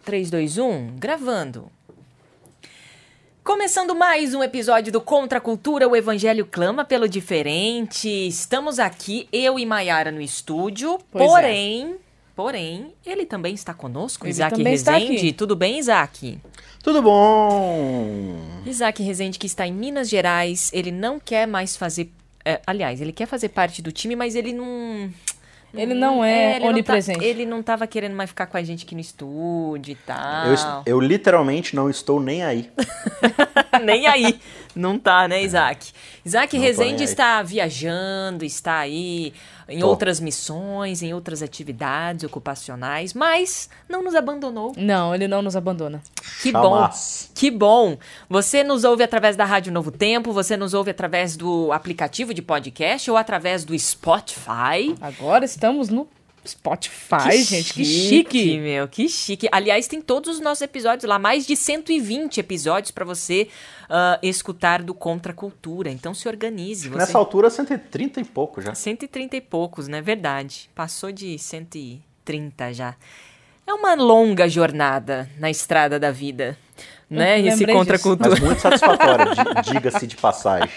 3, 2, 1, gravando. Começando mais um episódio do Contra a Cultura, o Evangelho clama pelo diferente. Estamos aqui, eu e Maiara no estúdio, porém, ele também está conosco, Ele Isaac também está Rezende. aqui. Tudo bem, Isaac? Tudo bom? Isaac Rezende, que está em Minas Gerais, ele não quer mais fazer... aliás, ele quer fazer parte do time, mas ele não... Ele não é ele onipresente. Ele não estava querendo mais ficar com a gente aqui no estúdio e tal. Eu literalmente não estou nem aí. Nem aí. Não tá, né, Isaac? Isaac Não tô Rezende nem aí. está viajando, está aí em outras missões, em outras atividades ocupacionais, mas não nos abandonou. Não, ele não nos abandona. Que Jamais. bom, que bom. Você nos ouve através da Rádio Novo Tempo, você nos ouve através do aplicativo de podcast ou através do Spotify. Agora estamos no Spotify, gente. Que chique. Meu, que chique. Aliás, tem todos os nossos episódios lá, mais de 120 episódios para você escutar do Contra a Cultura. Então se organize. Nessa altura, 130 e pouco já. 130 e poucos, né? Verdade. Passou de 130 já. É uma longa jornada na estrada da vida, né? Esse lembrei Contra a disso. Cultura. Mas muito satisfatória, diga-se de passagem.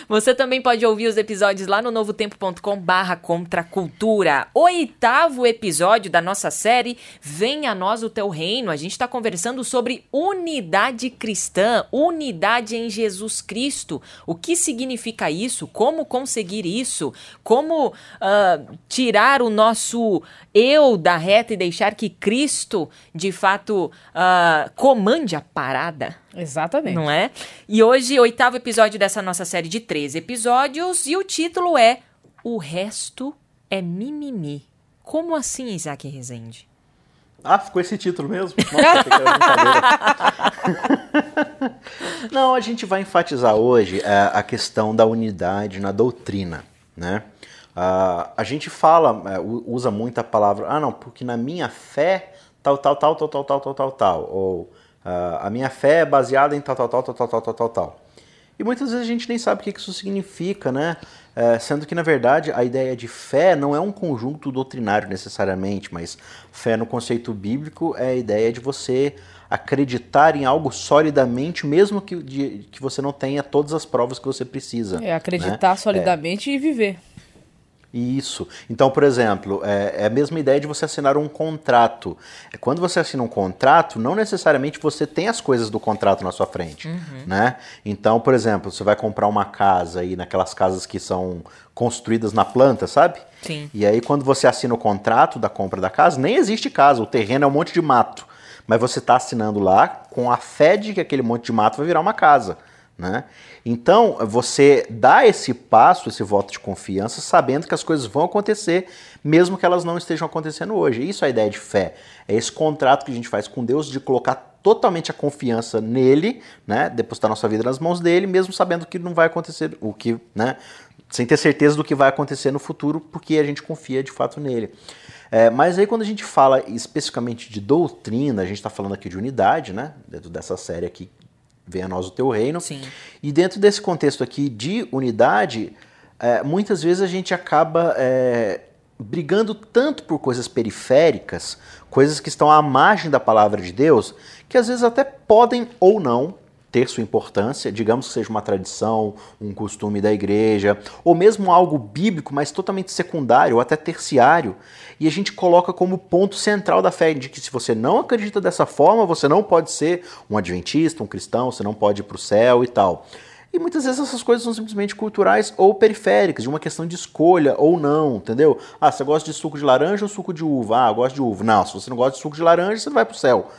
Você também pode ouvir os episódios lá no novotempo.com/contracultura. 8º episódio da nossa série Venha a Nós o Teu Reino. A gente está conversando sobre unidade cristã, unidade em Jesus Cristo. O que significa isso? Como conseguir isso? Como tirar o nosso eu da reta e deixar que Cristo, de fato, comande a parada? Exatamente. Não é? E hoje, 8º episódio dessa nossa série de 13 episódios, e o título é O Resto é Mimimi. Como assim, Isaac Rezende? Ah, ficou esse título mesmo? Nossa, achei que era brincadeira. Não, a gente vai enfatizar hoje a questão da unidade na doutrina, né? A gente fala, usa muito a palavra, não, porque na minha fé, tal, ou a minha fé é baseada em tal. E muitas vezes a gente nem sabe o que isso significa, né? Sendo que, na verdade, a ideia de fé não é um conjunto doutrinário necessariamente, mas fé no conceito bíblico é a ideia de você acreditar em algo solidamente, mesmo que você não tenha todas as provas que você precisa. É acreditar solidamente e viver. Isso. Então, por exemplo, é a mesma ideia de você assinar um contrato. Quando você assina um contrato, não necessariamente você tem as coisas do contrato na sua frente, né? Então, por exemplo, você vai comprar uma casa aí, naquelas casas que são construídas na planta, sabe? Sim. E aí, quando você assina o contrato da compra da casa, nem existe casa, o terreno é um monte de mato. Mas você está assinando lá com a fé de que aquele monte de mato vai virar uma casa, né? Então, você dá esse passo, esse voto de confiança, sabendo que as coisas vão acontecer, mesmo que elas não estejam acontecendo hoje. Isso é a ideia de fé. É esse contrato que a gente faz com Deus de colocar totalmente a confiança nele, né? Depositar nossa vida nas mãos dele, mesmo sabendo que não vai acontecer o que, né? Sem ter certeza do que vai acontecer no futuro, porque a gente confia de fato nele. Mas aí quando a gente fala especificamente de doutrina, a gente está falando aqui de unidade, né? Dentro dessa série aqui, Venha a Nós o Teu Reino. Sim. E dentro desse contexto aqui de unidade, muitas vezes a gente acaba brigando tanto por coisas periféricas, coisas que estão à margem da palavra de Deus, que às vezes até podem ou não ter sua importância, digamos que seja uma tradição, um costume da igreja, ou mesmo algo bíblico, mas totalmente secundário ou até terciário, e a gente coloca como ponto central da fé, de que se você não acredita dessa forma, você não pode ser um adventista, um cristão, você não pode ir para o céu e tal. E muitas vezes essas coisas são simplesmente culturais ou periféricas, de uma questão de escolha ou não, entendeu? Ah, você gosta de suco de laranja ou suco de uva? Ah, eu gosto de uva. Não, se você não gosta de suco de laranja, você não vai pro céu.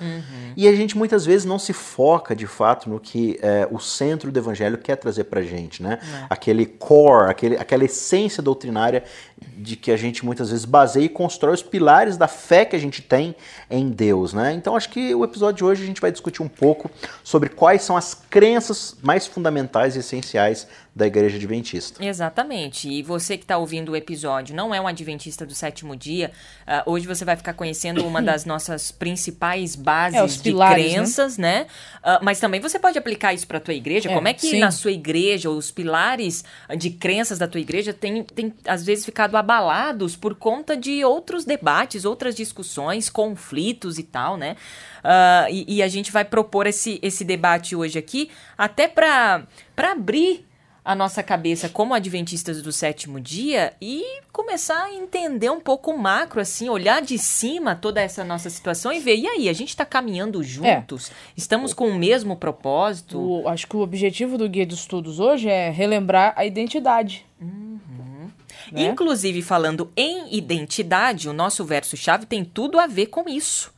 E a gente muitas vezes não se foca, de fato, no que o centro do evangelho quer trazer pra gente, né? Aquele core, aquela essência doutrinária de que a gente muitas vezes baseia e constrói os pilares da fé que a gente tem em Deus, né? Então acho que o episódio de hoje a gente vai discutir um pouco sobre quais são as crenças mais fundamentais e essenciais da Igreja Adventista. Exatamente. E você que está ouvindo o episódio não é um adventista do sétimo dia, hoje você vai ficar conhecendo uma das nossas principais bases de pilares, crenças, né? Mas também você pode aplicar isso para a tua igreja. Como é que sim. na sua igreja, os pilares de crenças da tua igreja têm às vezes ficado abalados por conta de outros debates, outras discussões, conflitos e tal, né? E a gente vai propor esse debate hoje aqui, até para abrir a nossa cabeça como adventistas do sétimo dia e começar a entender um pouco o macro, assim, olhar de cima toda essa nossa situação e ver, e aí, a gente está caminhando juntos? Estamos com o mesmo propósito? Acho que o objetivo do Guia de Estudos hoje é relembrar a identidade. Né? Inclusive, falando em identidade, o nosso verso-chave tem tudo a ver com isso.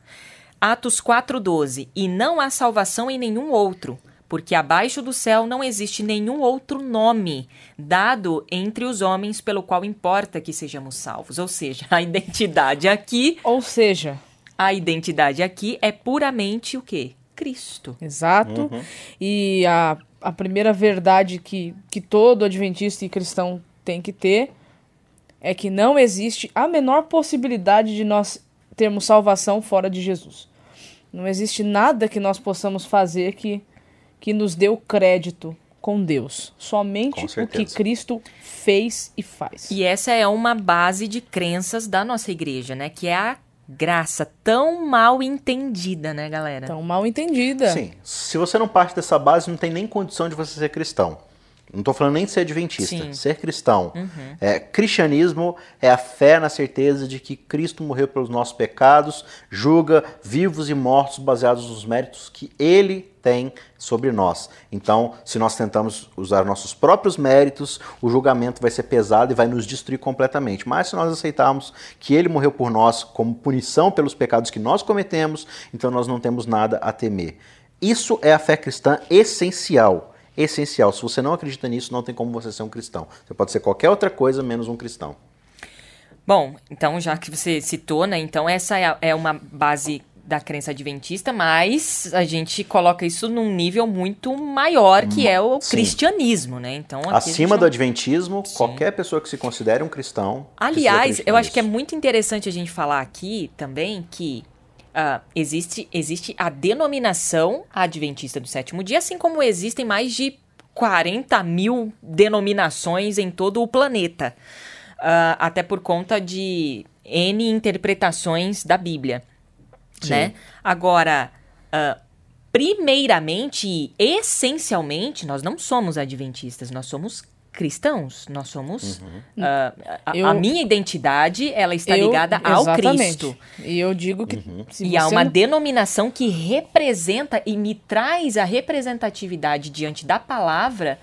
Atos 4:12, e não há salvação em nenhum outro, porque abaixo do céu não existe nenhum outro nome dado entre os homens pelo qual importa que sejamos salvos. Ou seja, a identidade aqui é puramente o quê? Cristo. Exato. E a primeira verdade que todo adventista e cristão tem que ter é que não existe a menor possibilidade de nós termos salvação fora de Jesus. Não existe nada que nós possamos fazer que nos dê o crédito com Deus. Somente o que Cristo fez e faz. E essa é uma base de crenças da nossa igreja, né? Que é a graça tão mal entendida, né, galera? Tão mal entendida. Sim. Se você não parte dessa base, não tem nem condição de você ser cristão. Não estou falando nem de ser adventista, Sim. ser cristão. Cristianismo é a fé na certeza de que Cristo morreu pelos nossos pecados, julga vivos e mortos baseados nos méritos que Ele tem sobre nós. Então, se nós tentamos usar nossos próprios méritos, o julgamento vai ser pesado e vai nos destruir completamente. Mas se nós aceitarmos que Ele morreu por nós como punição pelos pecados que nós cometemos, então nós não temos nada a temer. Isso é a fé cristã essencial. Essencial. Se você não acredita nisso, não tem como você ser um cristão. Você pode ser qualquer outra coisa menos um cristão. Bom, então já que você citou, né? Então essa é uma base da crença adventista, mas a gente coloca isso num nível muito maior, que é o cristianismo, né? Então, acima do adventismo, qualquer pessoa que se considere um cristão... Aliás, eu acho que é muito interessante a gente falar aqui também que existe a denominação adventista do sétimo dia, assim como existem mais de 40 mil denominações em todo o planeta, até por conta de N interpretações da Bíblia, né? Agora, primeiramente e essencialmente, nós não somos adventistas, nós somos cristãos, nós somos... a minha identidade, ela está ligada ao Cristo. E eu digo que... E há uma denominação que representa e me traz a representatividade diante da palavra,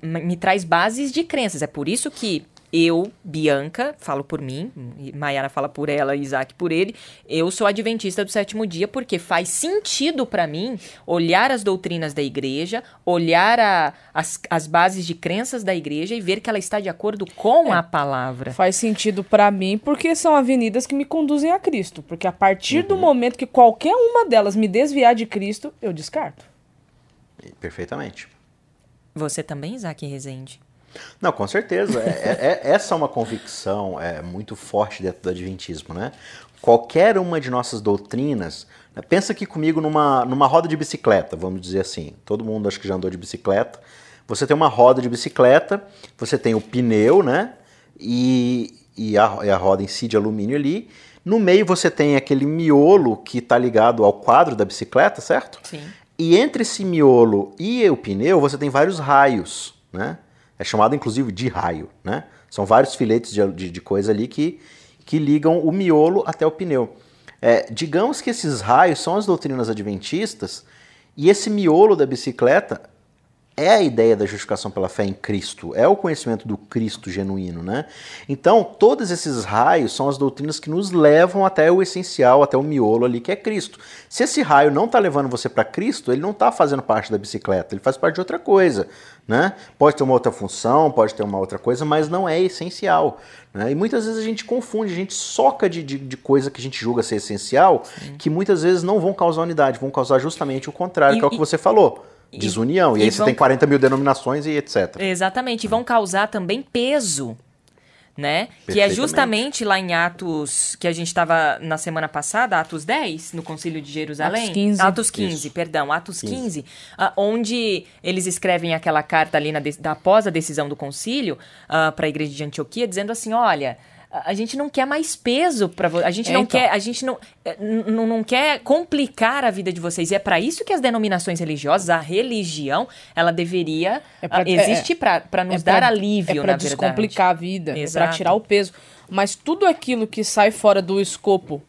me traz bases de crenças. É por isso que eu, Bianca, falo por mim, Maiara fala por ela, Isaac por ele, eu sou adventista do sétimo dia porque faz sentido para mim olhar as doutrinas da igreja, olhar as bases de crenças da igreja e ver que ela está de acordo com a palavra. Faz sentido para mim porque são avenidas que me conduzem a Cristo, porque a partir do momento que qualquer uma delas me desviar de Cristo, eu descarto. Perfeitamente. Você também, Isaac Rezende? Não, com certeza. Essa é uma convicção muito forte dentro do adventismo, né? Qualquer uma de nossas doutrinas... Pensa aqui comigo numa roda de bicicleta, vamos dizer assim. Todo mundo acho que já andou de bicicleta. Você tem uma roda de bicicleta, você tem o pneu, né? E a roda em si de alumínio ali. No meio você tem aquele miolo que está ligado ao quadro da bicicleta, certo? Sim. E entre esse miolo e o pneu você tem vários raios, né? É chamado, inclusive, de raio, né? São vários filetes de coisa ali que ligam o miolo até o pneu. Digamos que esses raios são as doutrinas adventistas e esse miolo da bicicleta é a ideia da justificação pela fé em Cristo, é o conhecimento do Cristo genuíno, né? Então, todos esses raios são as doutrinas que nos levam até o essencial, até o miolo ali, que é Cristo. Se esse raio não está levando você para Cristo, ele não está fazendo parte da bicicleta, ele faz parte de outra coisa, né? Pode ter uma outra função, pode ter uma outra coisa, mas não é essencial, né? E muitas vezes a gente confunde, a gente soca de coisa que a gente julga ser essencial, que muitas vezes não vão causar unidade, vão causar justamente o contrário, que é o que você falou. desunião. E aí você tem 40 mil denominações e etc. Exatamente. E vão causar também peso, né? Que é justamente lá em Atos, que a gente estava na semana passada, Atos 10, no Concílio de Jerusalém. Atos 15, perdão, Atos 15, onde eles escrevem aquela carta ali após a decisão do concílio para a igreja de Antioquia, dizendo assim, olha, a gente não quer mais peso para vocês, a gente não quer complicar a vida de vocês. E é para isso que as denominações religiosas, a religião, ela deveria existir para nos dar alívio, na verdade. É para descomplicar a vida, é para tirar o peso. Mas tudo aquilo que sai fora do escopo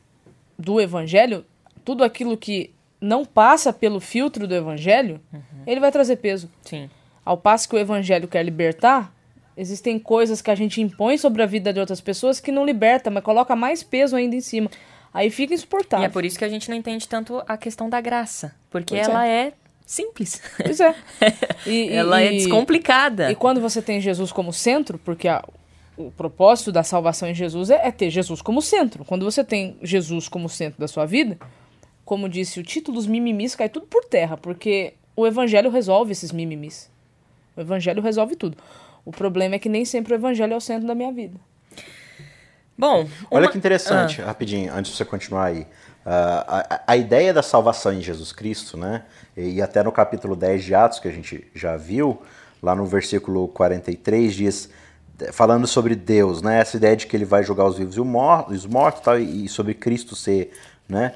do evangelho, tudo aquilo que não passa pelo filtro do evangelho, ele vai trazer peso. Sim. Ao passo que o evangelho quer libertar, existem coisas que a gente impõe sobre a vida de outras pessoas que não liberta, mas coloca mais peso ainda em cima. Aí fica insuportável. E é por isso que a gente não entende tanto a questão da graça. Porque ela é simples. Pois é. Ela é descomplicada. E quando você tem Jesus como centro, porque o propósito da salvação em Jesus é ter Jesus como centro. Quando você tem Jesus como centro da sua vida, como disse o título, os mimimis cai tudo por terra, porque o evangelho resolve esses mimimis. O evangelho resolve tudo. O problema é que nem sempre o evangelho é o centro da minha vida. Bom, olha que interessante, rapidinho, antes de você continuar aí. A ideia da salvação em Jesus Cristo, né? E até no capítulo 10 de Atos, que a gente já viu, lá no versículo 43, diz, falando sobre Deus, né? Essa ideia de que ele vai julgar os vivos e os mortos, tal, e sobre Cristo ser, né?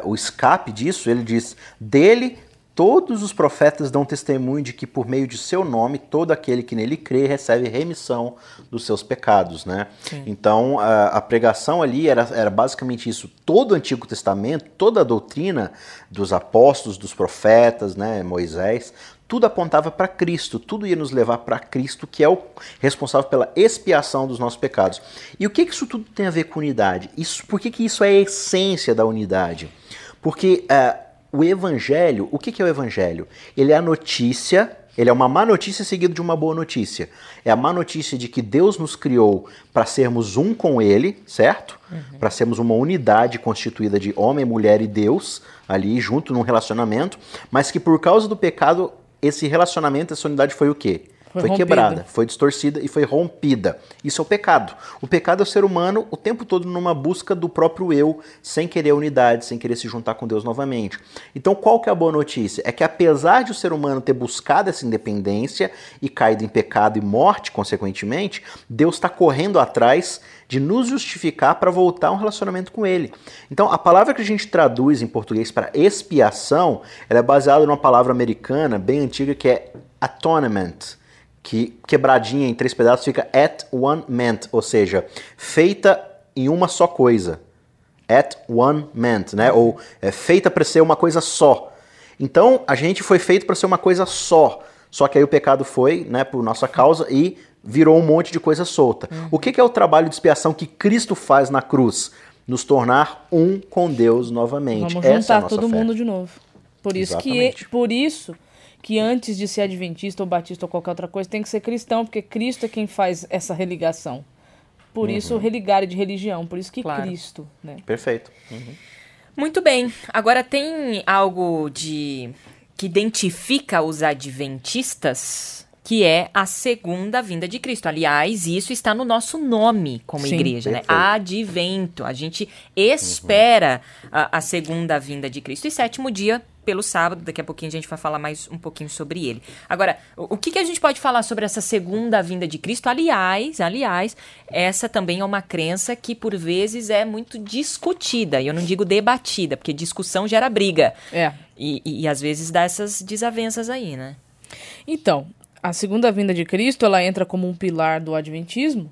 O escape disso, ele diz, dele todos os profetas dão testemunho de que por meio de seu nome, todo aquele que nele crê recebe remissão dos seus pecados, né? Sim. Então, a pregação ali era basicamente isso. Todo o Antigo Testamento, toda a doutrina dos apóstolos, dos profetas, né, Moisés, tudo apontava para Cristo, tudo ia nos levar para Cristo, que é o responsável pela expiação dos nossos pecados. E o que isso tudo tem a ver com unidade? Por que isso é a essência da unidade? Porque o evangelho, o que é o evangelho? Ele é a notícia, ele é uma má notícia seguida de uma boa notícia. É a má notícia de que Deus nos criou para sermos um com ele, certo? Para sermos uma unidade constituída de homem, mulher e Deus, ali junto num relacionamento, mas que por causa do pecado, esse relacionamento, essa unidade foi o quê? Foi quebrada, foi distorcida e foi rompida. Isso é o pecado. O pecado é o ser humano o tempo todo numa busca do próprio eu, sem querer unidade, sem querer se juntar com Deus novamente. Então qual que é a boa notícia? É que apesar de o ser humano ter buscado essa independência e caído em pecado e morte, consequentemente, Deus está correndo atrás de nos justificar para voltar a um relacionamento com Ele. Então a palavra que a gente traduz em português para expiação, ela é baseada numa palavra americana bem antiga que é atonement, que quebradinha em 3 pedaços fica at one ment, ou seja, feita em uma só coisa. At one ment, né? Ou feita para ser uma coisa só. Então, a gente foi feito para ser uma coisa só. Só que aí o pecado foi, né, por nossa causa e virou um monte de coisa solta. O que é o trabalho de expiação que Cristo faz na cruz? Nos tornar um com Deus novamente. Vamos Essa juntar é a nossa todo fé. mundo de novo. Por isso que antes de ser adventista ou batista ou qualquer outra coisa, tem que ser cristão, porque Cristo é quem faz essa religação. Por isso, religar de religião, por isso que Cristo, né? Perfeito. Muito bem. Agora, tem algo que identifica os adventistas, que é a segunda vinda de Cristo. Aliás, isso está no nosso nome como igreja, né? Advento. A gente espera a segunda vinda de Cristo. E 7º dia, pelo sábado, daqui a pouquinho a gente vai falar mais um pouquinho sobre ele. Agora, o que a gente pode falar sobre essa segunda vinda de Cristo? Aliás, essa também é uma crença que por vezes é muito discutida, e eu não digo debatida, porque discussão gera briga. E às vezes dá essas desavenças aí, né? Então, a segunda vinda de Cristo, ela entra como um pilar do adventismo,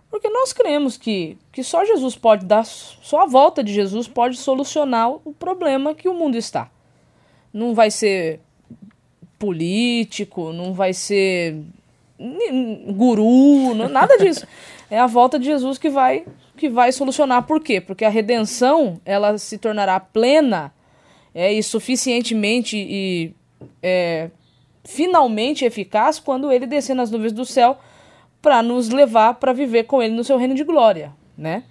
porque nós cremos que só Jesus pode dar, só a volta de Jesus pode solucionar o problema que o mundo está. Não vai ser político, não vai ser guru, nada disso. É a volta de Jesus que vai solucionar. Por quê? Porque a redenção, ela se tornará plena e suficientemente e finalmente eficaz quando ele descer nas nuvens do céu para nos levar para viver com ele no seu reino de glória, né?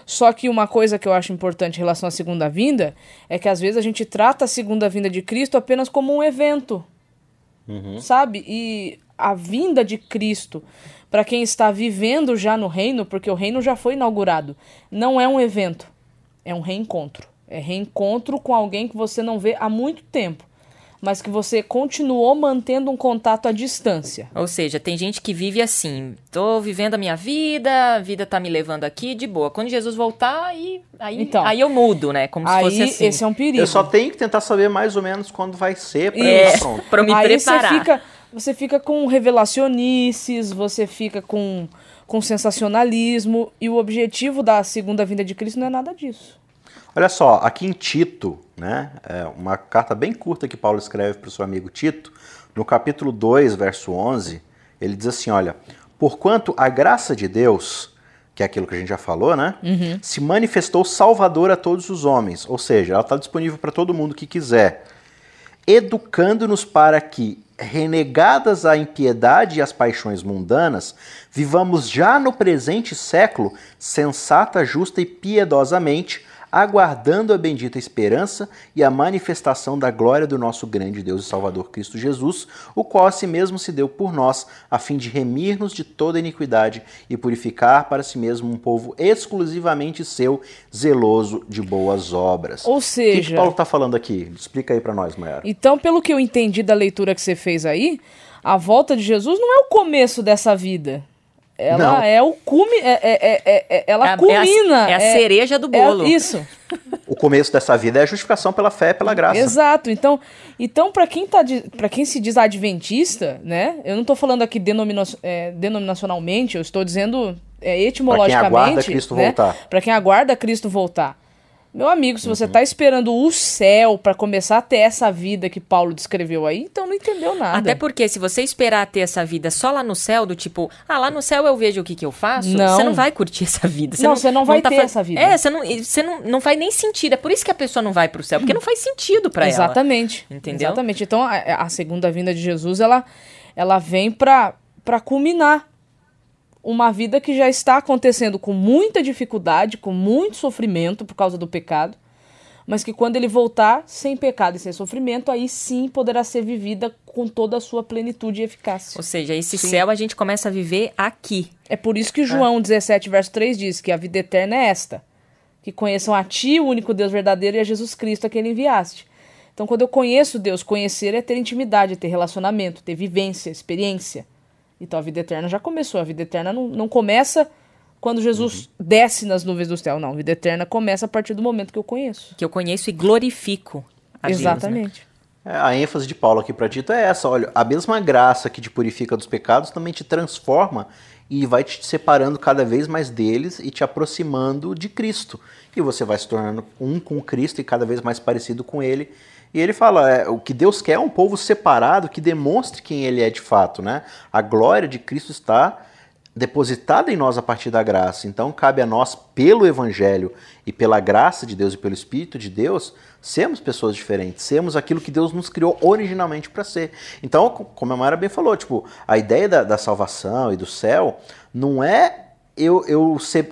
Só que uma coisa que eu acho importante em relação à segunda vinda é que às vezes a gente trata a segunda vinda de Cristo apenas como um evento, sabe? E a vinda de Cristo, para quem está vivendo já no reino, porque o reino já foi inaugurado, não é um evento, é um reencontro. É reencontro com alguém que você não vê há muito tempo, mas que você continuou mantendo um contato à distância. Ou seja, tem gente que vive assim, tô vivendo a minha vida, a vida tá me levando aqui, de boa. Quando Jesus voltar, aí eu mudo, né? Como se fosse assim. Esse é um perigo. Eu só tenho que tentar saber mais ou menos quando vai ser pra eu estar pronto. Pra me preparar. Você fica com revelacionices, você fica com sensacionalismo, e o objetivo da segunda vinda de Cristo não é nada disso. Olha só, aqui em Tito, né, uma carta bem curta que Paulo escreve para o seu amigo Tito, no capítulo 2, verso 11, ele diz assim, olha, porquanto a graça de Deus, que é aquilo que a gente já falou, né, se manifestou salvadora a todos os homens, ou seja, ela está disponível para todo mundo que quiser, educando-nos para que, renegadas a impiedade e as paixões mundanas, vivamos já no presente século, sensata, justa e piedosamente, aguardando a bendita esperança e a manifestação da glória do nosso grande Deus e Salvador Cristo Jesus, o qual a si mesmo se deu por nós, a fim de remir-nos de toda iniquidade e purificar para si mesmo um povo exclusivamente seu, zeloso de boas obras. Ou seja... O que Paulo está falando aqui? Explica aí para nós, Mayara. Então, pelo que eu entendi da leitura que você fez aí, a volta de Jesus não é o começo dessa vida. Ela não. É o cume, ela culmina. É a cereja do bolo. Isso. O começo dessa vida é a justificação pela fé, pela graça. Exato. Então para quem se diz adventista, né? Eu não estou falando aqui denominacionalmente, eu estou dizendo etimologicamente. Para quem aguarda Cristo voltar. Para quem aguarda Cristo voltar. Meu amigo, se você está esperando o céu para começar a ter essa vida que Paulo descreveu aí, então não entendeu nada. Até porque se você esperar ter essa vida só lá no céu, do tipo, lá no céu eu vejo o que eu faço, você não vai curtir essa vida. Você não vai ter essa vida. Você não faz nem sentido. É por isso que a pessoa não vai pro céu, porque não faz sentido para ela. Exatamente. Entendeu? Exatamente. Então a segunda vinda de Jesus, ela vem para culminar uma vida que já está acontecendo com muita dificuldade, com muito sofrimento por causa do pecado, mas que quando ele voltar, sem pecado e sem sofrimento, aí sim poderá ser vivida com toda a sua plenitude e eficácia. Ou seja, esse céu a gente começa a viver aqui. É por isso que João 17, verso 3 diz que a vida eterna é esta, que conheçam a ti, o único Deus verdadeiro, e a Jesus Cristo, a quem ele enviaste. Então, quando eu conheço Deus, conhecer é ter intimidade, é ter relacionamento, ter vivência, experiência. Então a vida eterna já começou. A vida eterna não começa quando Jesus desce nas nuvens do céu. Não, a vida eterna começa a partir do momento que eu conheço. Que eu conheço e glorifico a Exatamente. Deus, né? A ênfase de Paulo aqui para Tito é essa. Olha, a mesma graça que te purifica dos pecados também te transforma e vai te separando cada vez mais deles e te aproximando de Cristo. E você vai se tornando um com Cristo e cada vez mais parecido com Ele. E ele fala, o que Deus quer é um povo separado que demonstre quem ele é de fato, né? A glória de Cristo está depositada em nós a partir da graça. Então cabe a nós, pelo Evangelho e pela graça de Deus e pelo Espírito de Deus, sermos pessoas diferentes, sermos aquilo que Deus nos criou originalmente para ser. Então, como a Mayara bem falou, a ideia da salvação e do céu não é eu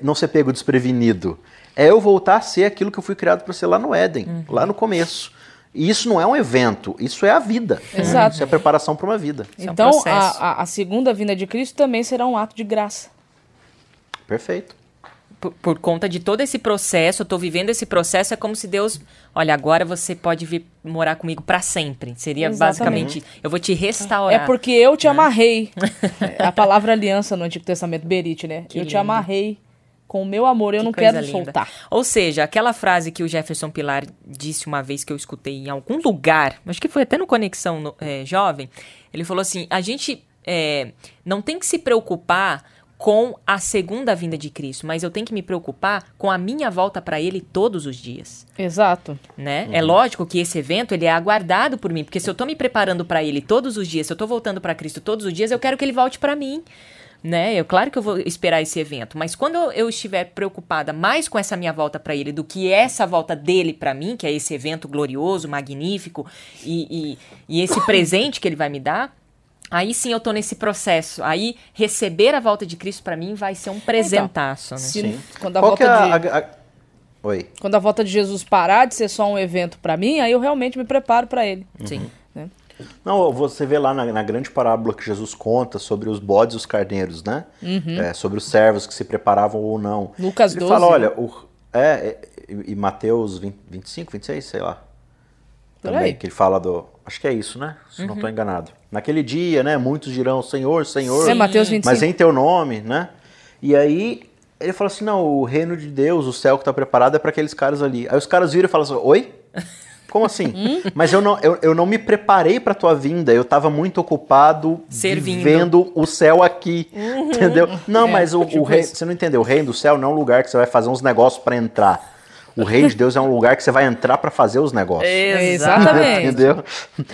não ser pego desprevenido, é eu voltar a ser aquilo que eu fui criado para ser lá no Éden, lá no começo. E isso não é um evento, isso é a vida. Exato. Isso é a preparação para uma vida. Então, a segunda vinda de Cristo também será um ato de graça. Perfeito. Por conta de todo esse processo, eu estou vivendo esse processo, é como se Deus... Olha, agora você pode vir morar comigo para sempre. Seria basicamente... Eu vou te restaurar. É porque eu te amarrei. A palavra aliança no Antigo Testamento, Berit, né? Eu te amarrei. Com o meu amor, eu não quero soltar. Ou seja, aquela frase que o Jefferson Pilar disse uma vez que eu escutei em algum lugar, acho que foi até no Conexão Jovem, ele falou assim, a gente não tem que se preocupar com a segunda vinda de Cristo, mas eu tenho que me preocupar com a minha volta para Ele todos os dias. Exato. Né? É lógico que esse evento ele é aguardado por mim, porque se eu estou me preparando para Ele todos os dias, se eu estou voltando para Cristo todos os dias, eu quero que Ele volte para mim. Né? Claro que eu vou esperar esse evento, mas quando eu estiver preocupada mais com essa minha volta para ele do que essa volta dele para mim, que é esse evento glorioso, magnífico e esse presente que ele vai me dar, Aí sim eu tô nesse processo. Aí receber a volta de Cristo pra mim vai ser um presentaço, né? Sim. Quando a Qual volta que é Oi. Quando a volta de Jesus parar de ser só um evento pra mim, aí eu realmente me preparo pra ele. Sim. Né? Não, você vê lá na grande parábola que Jesus conta sobre os bodes e os carneiros, né? Sobre os servos que se preparavam ou não. Lucas Ele 12. fala, olha, e Mateus 25, 26, sei lá. Por Também, aí. que ele fala acho que é isso, né? Se não estou enganado. Naquele dia, né, muitos dirão, Senhor, Senhor, É Mateus 25. mas em teu nome, né? E aí ele fala assim, não, o reino de Deus, o céu que está preparado é para aqueles caras ali. Aí os caras viram e falam assim, oi? Como assim? Mas eu não me preparei para tua vinda, eu estava muito ocupado Servindo. vivendo o céu aqui, entendeu? Não, mas tipo o rei, isso. você não entendeu, o reino do céu não é um lugar que você vai fazer uns negócios para entrar. O reino de Deus é um lugar que você vai entrar para fazer os negócios. Exatamente. Entendeu?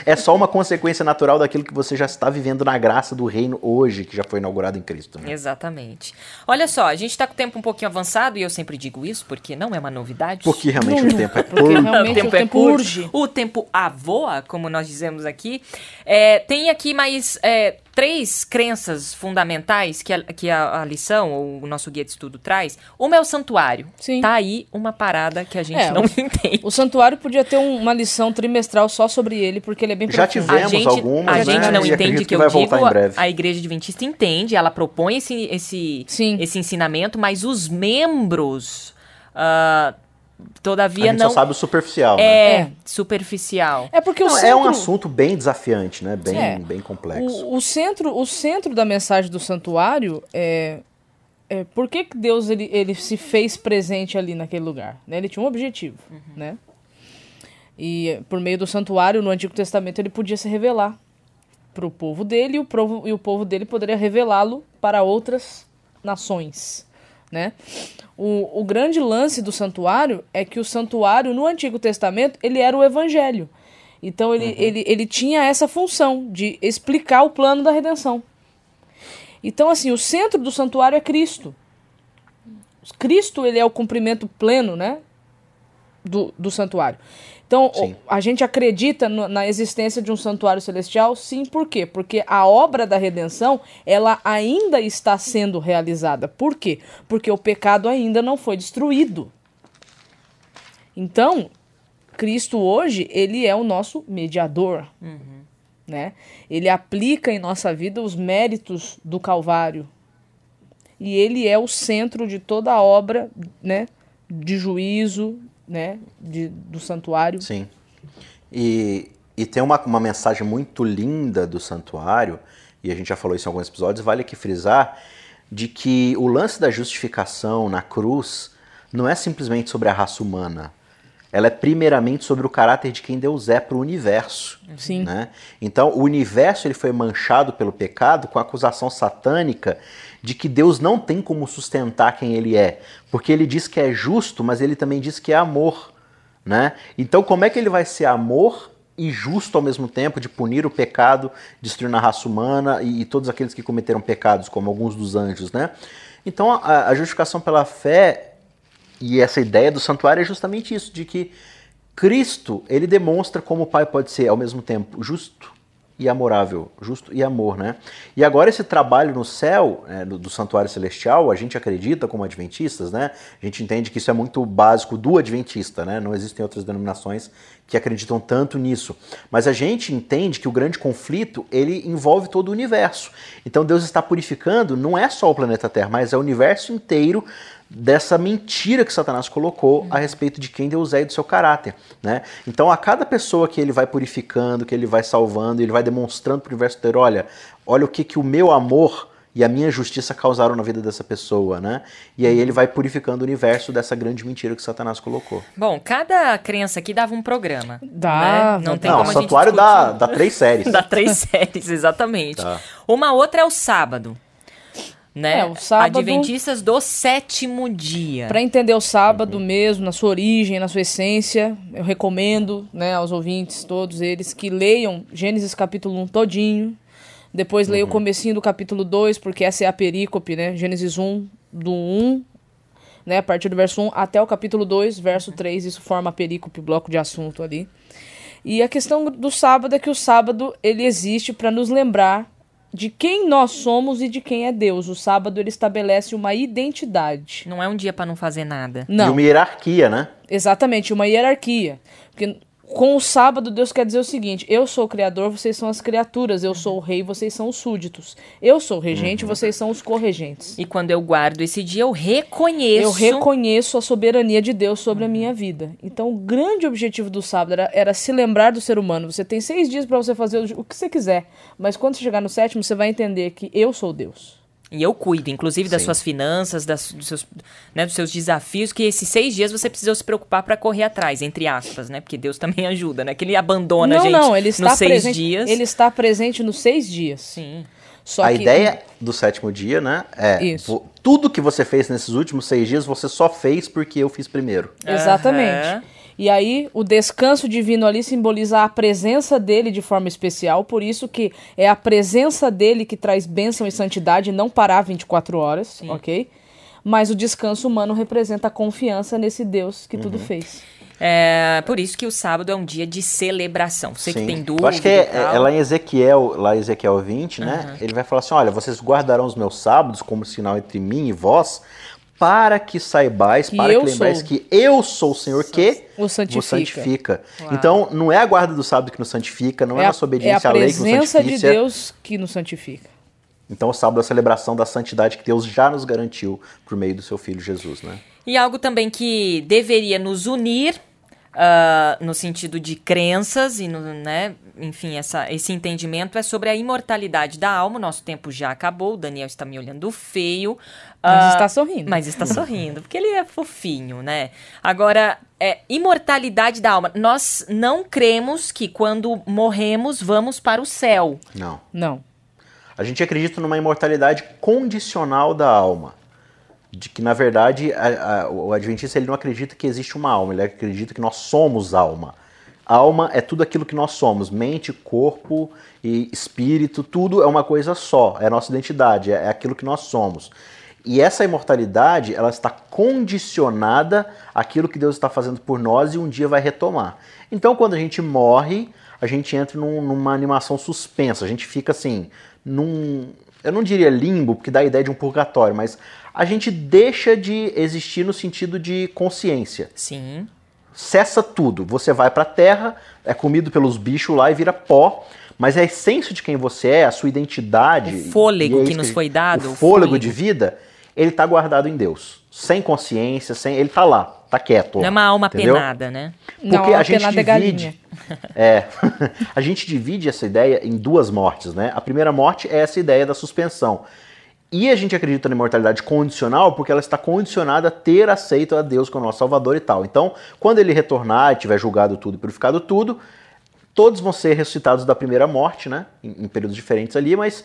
É só uma consequência natural daquilo que você já está vivendo na graça do reino hoje, que já foi inaugurado em Cristo. Né? Exatamente. Olha só, a gente tá com o tempo um pouquinho avançado e eu sempre digo isso porque não é uma novidade. Porque realmente o tempo é Porque curto. realmente o tempo curto. urge. O tempo avoa, como nós dizemos aqui. Tem aqui mais 3 crenças fundamentais que a lição, ou o nosso guia de estudo traz. Uma é o santuário. Sim. Tá aí uma parada que a gente não entende. O santuário podia ter uma lição trimestral só sobre ele, porque ele é bem Já profundo. tivemos algumas, a né? gente não E entende acredito que eu vai digo, voltar em breve. a Igreja Adventista entende, ela propõe esse ensinamento, mas os membros, todavia, A gente não... só sabe o superficial. Né? superficial. É porque Não, o centro... É um assunto bem desafiante, né? Bem complexo. O centro da mensagem do santuário é por que Deus ele se fez presente ali naquele lugar, né? Ele tinha um objetivo, né? E por meio do santuário, no Antigo Testamento, ele podia se revelar para o povo dele e o povo dele poderia revelá-lo para outras nações, né? O grande lance do santuário é que o santuário, no Antigo Testamento, ele era o evangelho. Então, ele tinha essa função de explicar o plano da redenção. Então, assim, o centro do santuário é Cristo. Cristo, ele é o cumprimento pleno, né, do santuário. Então, a gente acredita na existência de um santuário celestial? Sim, por quê? Porque a obra da redenção, ela ainda está sendo realizada. Por quê? Porque o pecado ainda não foi destruído. Então, Cristo hoje, ele é o nosso mediador. Né? Ele aplica em nossa vida os méritos do Calvário. E ele é o centro de toda a obra, né, de juízo, né, do santuário. Sim. E tem uma mensagem muito linda do santuário, e a gente já falou isso em alguns episódios, vale aqui frisar, de que o lance da justificação na cruz não é simplesmente sobre a raça humana. Ela é primeiramente sobre o caráter de quem Deus é para o universo. Sim. Né? Então, o universo ele foi manchado pelo pecado com a acusação satânica de que Deus não tem como sustentar quem ele é. Porque ele diz que é justo, mas ele também diz que é amor. Né? Então, como é que ele vai ser amor e justo ao mesmo tempo de punir o pecado, destruindo a raça humana e todos aqueles que cometeram pecados, como alguns dos anjos? Né? Então, a justificação pela fé... E essa ideia do santuário é justamente isso, de que Cristo, ele demonstra como o Pai pode ser, ao mesmo tempo, justo e amorável, justo e amor, né? E agora esse trabalho no céu, do santuário celestial, a gente acredita como adventistas, né? A gente entende que isso é muito básico do adventista, né? Não existem outras denominações que acreditam tanto nisso. Mas a gente entende que o grande conflito, ele envolve todo o universo. Então Deus está purificando, não é só o planeta Terra, mas é o universo inteiro dessa mentira que Satanás colocou a respeito de quem Deus é e do seu caráter, né? Então a cada pessoa que ele vai purificando, que ele vai salvando, ele vai demonstrando para o universo inteiro, olha o que o meu amor e a minha justiça causaram na vida dessa pessoa, né? E aí ele vai purificando o universo dessa grande mentira que Satanás colocou. Bom, cada crença aqui dava um programa. Dá. Né? Não tem Não, como o a gente santuário discutir. dá 3 séries. Dá 3 séries, exatamente. Tá. Uma outra é o sábado. Né? O sábado... Adventistas do 7º dia. Para entender o sábado mesmo, na sua origem, na sua essência, eu recomendo, né, aos ouvintes, todos eles, que leiam Gênesis capítulo 1 todinho, depois leiam o comecinho do capítulo 2, porque essa é a perícope, né, Gênesis 1, do 1, né, a partir do verso 1 até o capítulo 2, verso 3, isso forma a perícope, bloco de assunto ali. E a questão do sábado é que o sábado, ele existe para nos lembrar de quem nós somos e de quem é Deus. O sábado ele estabelece uma identidade. Não é um dia para não fazer nada. Não. E uma hierarquia, né? Exatamente, uma hierarquia. Porque com o sábado, Deus quer dizer o seguinte: eu sou o criador, vocês são as criaturas. Eu sou o rei, vocês são os súditos. Eu sou o regente, vocês são os corregentes. E quando eu guardo esse dia, eu reconheço... Eu reconheço a soberania de Deus sobre a minha vida. Então, o grande objetivo do sábado era se lembrar do ser humano. Você tem 6 dias para você fazer o que você quiser. Mas quando você chegar no 7º, você vai entender que eu sou Deus. E eu cuido, inclusive, das Sim. suas finanças, dos seus desafios, que esses 6 dias você precisa se preocupar para correr atrás, entre aspas, né? Porque Deus também ajuda, né? Que ele abandona a gente ele está nos 6 presente, dias. Ele está presente nos 6 dias. Sim. Só A que ideia do 7º dia, né, Isso. tudo que você fez nesses últimos 6 dias, você só fez porque eu fiz primeiro. Exatamente. Aham. E aí, o descanso divino ali simboliza a presença dele de forma especial, por isso que é a presença dele que traz bênção e santidade, não parar 24 horas, ok? Mas o descanso humano representa a confiança nesse Deus que tudo fez. É por isso que o sábado é um dia de celebração. Você que Sim. tem dúvida Eu acho que e tal. é lá em Ezequiel 20, né? Ele vai falar assim: olha, vocês guardarão os meus sábados como sinal entre mim e vós, para que saibais, para que lembrais que eu sou o Senhor que Vos santifica. Uau. Então, não é a guarda do sábado que nos santifica, não é, nossa obediência a à lei que nos presença de santifica. Deus que nos santifica. Então, o sábado é a celebração da santidade que Deus já nos garantiu por meio do seu Filho Jesus, né? E algo também que deveria nos unir, no sentido de crenças e, né, enfim, esse entendimento é sobre a imortalidade da alma. O nosso tempo já acabou, o Daniel está me olhando feio. Mas está sorrindo. Mas está sorrindo, porque ele é fofinho, né? Agora, imortalidade da alma. Nós não cremos que quando morremos vamos para o céu. Não. A gente acredita numa imortalidade condicional da alma. De que, na verdade, o adventista ele não acredita que existe uma alma, ele acredita que nós somos alma. Alma é tudo aquilo que nós somos, mente, corpo e espírito, tudo é uma coisa só, é a nossa identidade, é aquilo que nós somos. E essa imortalidade, ela está condicionada àquilo que Deus está fazendo por nós e um dia vai retomar. Então, quando a gente morre, a gente entra numa animação suspensa, a gente fica assim, eu não diria limbo, porque dá a ideia de um purgatório, mas a gente deixa de existir no sentido de consciência. Sim. Cessa tudo. Você vai para a terra, é comido pelos bichos lá e vira pó, mas a essência de quem você é, a sua identidade... O fôlego que nos foi dado. O fôlego de vida, ele está guardado em Deus. Sem consciência, ele está lá, está quieto. Não é uma alma entendeu? penada, né? Porque Não, a gente penada é galinha. a gente divide essa ideia em 2 mortes, né? A primeira morte é essa ideia da suspensão. E a gente acredita na imortalidade condicional porque ela está condicionada a ter aceito a Deus como nosso Salvador e tal. Então, quando ele retornar e tiver julgado tudo e purificado tudo, todos vão ser ressuscitados da primeira morte, né? Em períodos diferentes ali, mas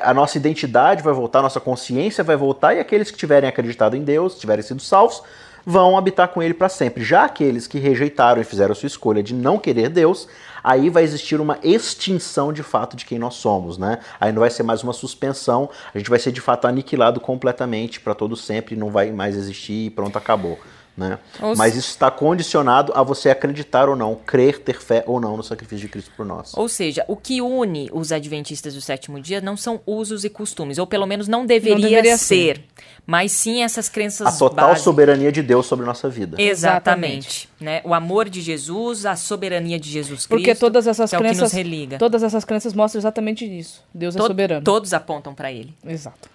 a nossa identidade vai voltar, a nossa consciência vai voltar e aqueles que tiverem acreditado em Deus, tiverem sido salvos, vão habitar com ele para sempre. Já aqueles que rejeitaram e fizeram a sua escolha de não querer Deus, aí vai existir uma extinção de fato de quem nós somos, né? Aí não vai ser mais uma suspensão, a gente vai ser de fato aniquilado completamente para todo sempre, não vai mais existir e pronto, acabou. Né? Mas isso está condicionado a você acreditar ou não, crer, ter fé ou não no sacrifício de Cristo por nós. Ou seja, o que une os adventistas do 7º dia não são usos e costumes, ou pelo menos não deveria ser, mas sim essas crenças básicas. A total soberania de Deus sobre nossa vida. Exatamente. Né? O amor de Jesus, a soberania de Jesus Cristo, porque todas essas que é crenças, o que nos religa. Todas essas crenças mostram exatamente isso. Deus é soberano. Todos apontam para ele. Exato.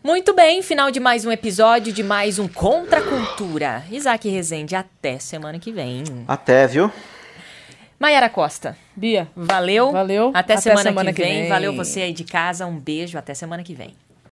Muito bem, final de mais um episódio de mais um Contra a Cultura. Isaac Rezende, até semana que vem. Até, viu? Maiara Costa. Bia. Valeu. Valeu. Até semana que vem. Valeu você aí de casa. Um beijo. Até semana que vem.